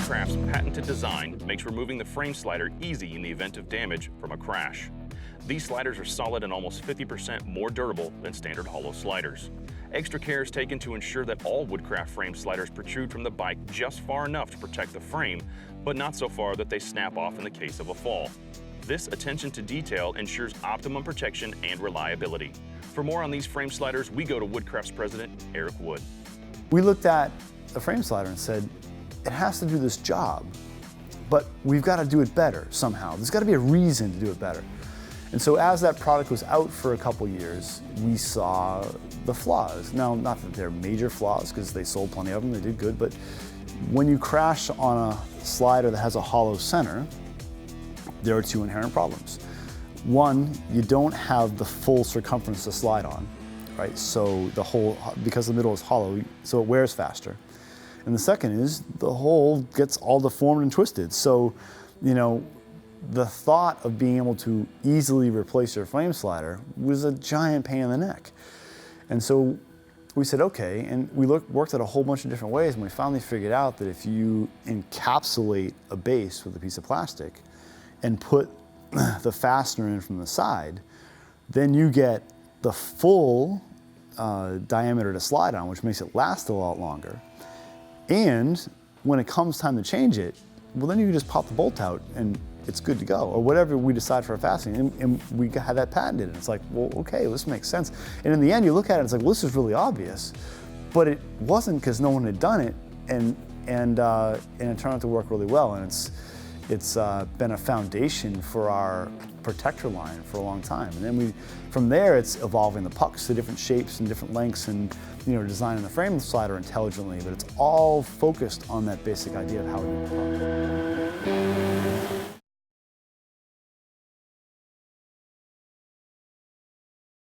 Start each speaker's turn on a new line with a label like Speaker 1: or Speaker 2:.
Speaker 1: Woodcraft's patented design makes removing the frame slider easy in the event of damage from a crash. These sliders are solid and almost 50% more durable than standard hollow sliders. Extra care is taken to ensure that all Woodcraft frame sliders protrude from the bike just far enough to protect the frame, but not so far that they snap off in the case of a fall. This attention to detail ensures optimum protection and reliability. For more on these frame sliders, we go to Woodcraft's president, Eric Wood.
Speaker 2: We looked at the frame slider and said, it has to do this job, but we've got to do it better somehow. There's got to be a reason to do it better. And so as that product was out for a couple years, we saw the flaws. Now, not that they're major flaws, because they sold plenty of them, they did good, but when you crash on a slider that has a hollow center, there are two inherent problems. One, you don't have the full circumference to slide on, right? So the hole, because the middle is hollow, so it wears faster. And the second is the hole gets all deformed and twisted. So, you know, the thought of being able to easily replace your frame slider was a giant pain in the neck. And so we said, okay, and we worked at a whole bunch of different ways, and we finally figured out that if you encapsulate a base with a piece of plastic and put the fastener in from the side, then you get the full diameter to slide on, which makes it last a lot longer. And when it comes time to change it, well, then you can just pop the bolt out and it's good to go, or whatever we decide for a fastening. And we had that patented, and it's like, well, okay, this makes sense. And in the end, you look at it, it's like, well, this is really obvious, but it wasn't, because no one had done it, and it turned out to work really well. And it's been a foundation for our protector line for a long time. And then from there, it's evolving the pucks to different shapes and different lengths, and designing the frame slider intelligently, but it's all focused on that basic idea of how we do the product.